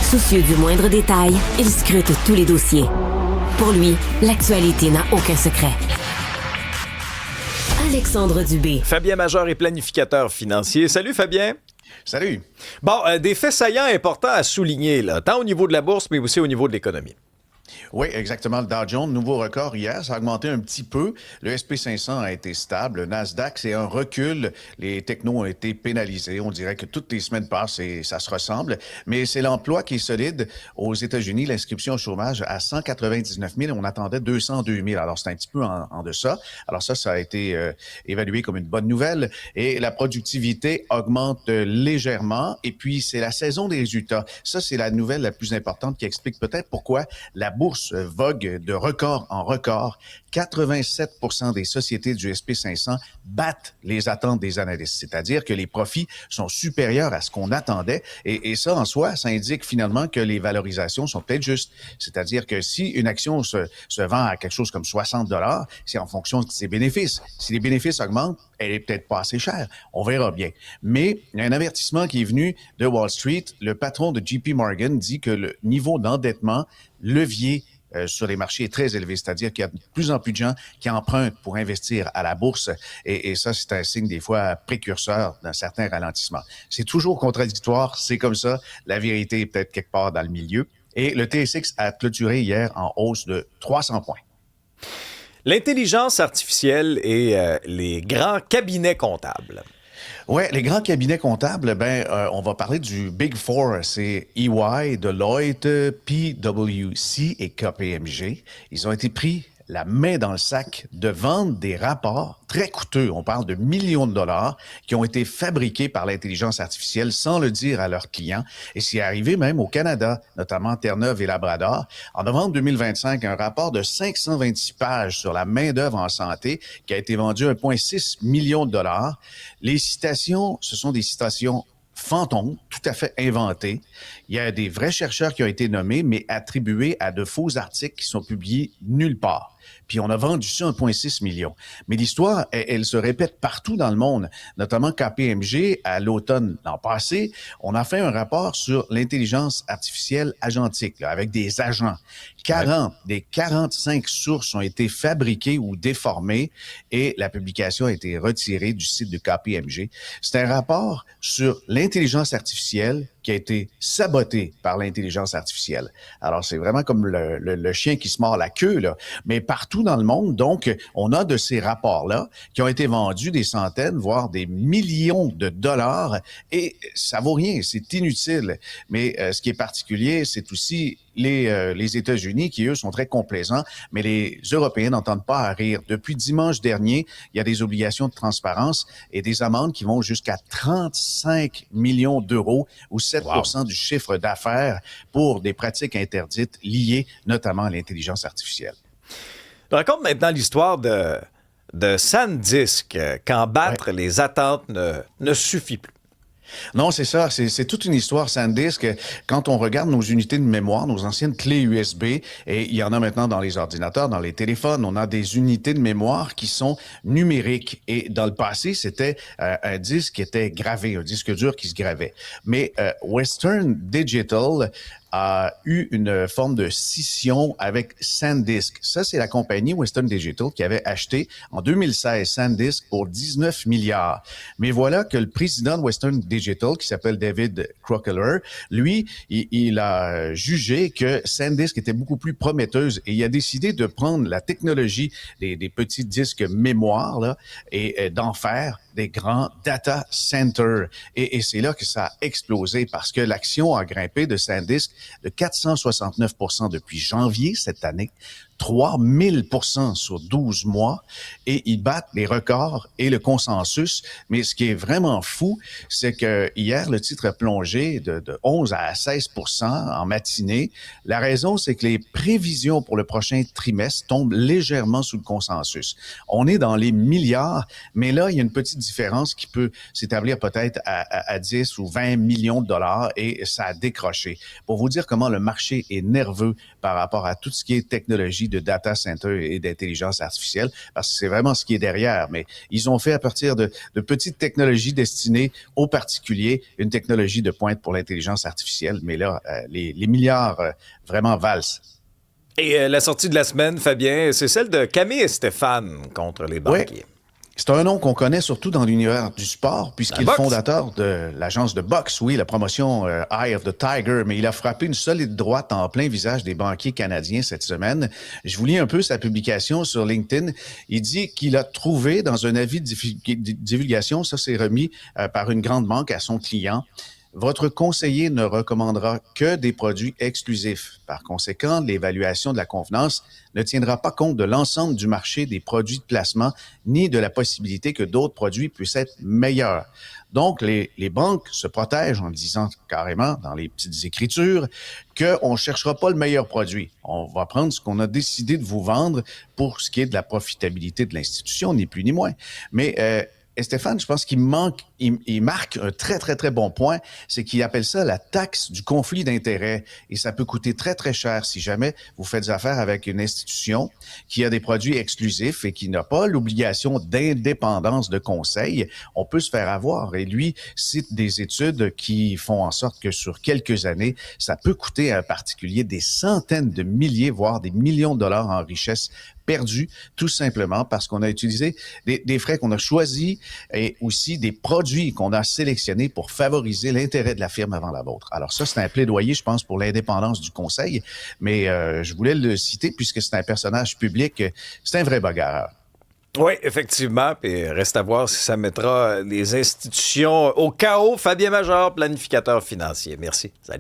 Soucieux du moindre détail, il scrute tous les dossiers. Pour lui, l'actualité n'a aucun secret. Alexandre Dubé. Fabien Major est planificateur financier. Salut Fabien. Salut. Bon, des faits saillants importants à souligner, là, tant au niveau de la bourse, mais aussi au niveau de l'économie. Oui, exactement. Le Dow Jones, nouveau record hier, ça a augmenté un petit peu. Le SP500 a été stable. Le Nasdaq, c'est un recul. Les technos ont été pénalisés. On dirait que toutes les semaines passent et ça se ressemble. Mais c'est l'emploi qui est solide. Aux États-Unis, l'inscription au chômage à 199 000. On attendait 202 000. Alors, c'est un petit peu en deçà. Alors ça a été évalué comme une bonne nouvelle. Et la productivité augmente légèrement. Et puis, c'est la saison des résultats. Ça, c'est la nouvelle la plus importante qui explique peut-être pourquoi la bourse vogue de record en record. 87% des sociétés du SP500 battent les attentes des analystes, c'est-à-dire que les profits sont supérieurs à ce qu'on attendait. Et ça, en soi, ça indique finalement que les valorisations sont peut-être justes. C'est-à-dire que si une action se vend à quelque chose comme 60 $, c'est en fonction de ses bénéfices. Si les bénéfices augmentent, elle est peut-être pas assez chère. On verra bien. Mais il y a un avertissement qui est venu de Wall Street. Le patron de JP Morgan dit que le niveau d'endettement levier sur les marchés est très élevé, c'est-à-dire qu'il y a de plus en plus de gens qui empruntent pour investir à la bourse et ça, c'est un signe des fois précurseur d'un certain ralentissement. C'est toujours contradictoire, c'est comme ça. La vérité est peut-être quelque part dans le milieu. Et le TSX a clôturé hier en hausse de 300 points. L'intelligence artificielle et les grands cabinets comptables. Oui, les grands cabinets comptables, on va parler du Big Four. C'est EY, Deloitte, PwC et KPMG. Ils ont été pris la main dans le sac de vendre des rapports très coûteux. On parle de millions de dollars qui ont été fabriqués par l'intelligence artificielle sans le dire à leurs clients. Et c'est arrivé même au Canada, notamment Terre-Neuve et Labrador. En novembre 2025, un rapport de 526 pages sur la main-d'œuvre en santé qui a été vendu à 1,6 million de dollars. Les citations, ce sont des citations fantômes, tout à fait inventées. Il y a des vrais chercheurs qui ont été nommés, mais attribués à de faux articles qui sont publiés nulle part. Puis on a vendu ça 1,6 million. Mais l'histoire, elle se répète partout dans le monde, notamment KPMG, à l'automne l'an passé, on a fait un rapport sur l'intelligence artificielle agentique, là, avec des agents. 40 des 45 sources ont été fabriquées ou déformées et la publication a été retirée du site de KPMG. C'est un rapport sur l'intelligence artificielle qui a été saboté par l'intelligence artificielle. Alors, c'est vraiment comme le chien qui se mord la queue, là. Mais partout dans le monde, donc, on a de ces rapports-là qui ont été vendus des centaines, voire des millions de dollars et ça vaut rien, c'est inutile. Mais ce qui est particulier, c'est aussi les États-Unis qui, eux, sont très complaisants, mais les Européens n'entendent pas à rire. Depuis dimanche dernier, il y a des obligations de transparence et des amendes qui vont jusqu'à 35 millions d'euros ou 7% du chiffre d'affaires pour des pratiques interdites liées notamment à l'intelligence artificielle. Je raconte maintenant l'histoire de SanDisk, quand battre les attentes ne suffit plus. Non, c'est ça. C'est toute une histoire SanDisk. Quand on regarde nos unités de mémoire, nos anciennes clés USB, et il y en a maintenant dans les ordinateurs, dans les téléphones, on a des unités de mémoire qui sont numériques. Et dans le passé, c'était un disque qui était gravé, un disque dur qui se gravait. Mais Western Digital a eu une forme de scission avec SanDisk. Ça, c'est la compagnie Western Digital qui avait acheté en 2016 SanDisk pour 19 milliards. Mais voilà que le président de Western Digital, qui s'appelle David Crockler, lui, il a jugé que SanDisk était beaucoup plus prometteuse et il a décidé de prendre la technologie des petits disques mémoire là, et d'en faire des grands data centers. Et c'est là que ça a explosé parce que l'action a grimpé de SanDisk de 469% depuis janvier cette année, 3000% sur 12 mois, et ils battent les records et le consensus. Mais ce qui est vraiment fou, c'est que hier, le titre a plongé de 11 à 16% en matinée. La raison, c'est que les prévisions pour le prochain trimestre tombent légèrement sous le consensus. On est dans les milliards, mais là, il y a une petite différence qui peut s'établir peut-être à 10 ou 20 millions de dollars et ça a décroché. Pour vous dire comment le marché est nerveux par rapport à tout ce qui est technologie, technologie de data center et d'intelligence artificielle, parce que c'est vraiment ce qui est derrière. Mais ils ont fait à partir de petites technologies destinées aux particuliers, une technologie de pointe pour l'intelligence artificielle. Mais là, les milliards vraiment valsent. Et la sortie de la semaine, Fabien, c'est celle de Camille et Stéphane contre les banquiers. Ouais. C'est un nom qu'on connaît surtout dans l'univers du sport, puisqu'il est le fondateur de l'agence de boxe, oui, la promotion Eye of the Tiger, mais il a frappé une solide droite en plein visage des banquiers canadiens cette semaine. Je vous lis un peu sa publication sur LinkedIn. Il dit qu'il a trouvé dans un avis de divulgation, ça c'est remis par une grande banque à son client, votre conseiller ne recommandera que des produits exclusifs. Par conséquent, l'évaluation de la convenance ne tiendra pas compte de l'ensemble du marché des produits de placement ni de la possibilité que d'autres produits puissent être meilleurs. Donc, les banques se protègent en disant carrément dans les petites écritures qu'on ne cherchera pas le meilleur produit. On va prendre ce qu'on a décidé de vous vendre pour ce qui est de la profitabilité de l'institution, ni plus ni moins. Mais et Stéphane, je pense qu'il marque un très, très, très bon point, c'est qu'il appelle ça la taxe du conflit d'intérêts. Et ça peut coûter très, très cher si jamais vous faites affaire avec une institution qui a des produits exclusifs et qui n'a pas l'obligation d'indépendance de conseil. On peut se faire avoir. Et lui cite des études qui font en sorte que sur quelques années, ça peut coûter à un particulier des centaines de milliers, voire des millions de dollars en richesse perdue, tout simplement parce qu'on a utilisé des frais qu'on a choisis et aussi des produits qu'on a sélectionnés pour favoriser l'intérêt de la firme avant la vôtre. Alors ça, c'est un plaidoyer, je pense, pour l'indépendance du conseil, mais je voulais le citer puisque c'est un personnage public, c'est un vrai bagarreur. Oui, effectivement, puis reste à voir si ça mettra les institutions au chaos. Fabien Major, planificateur financier. Merci. Salut.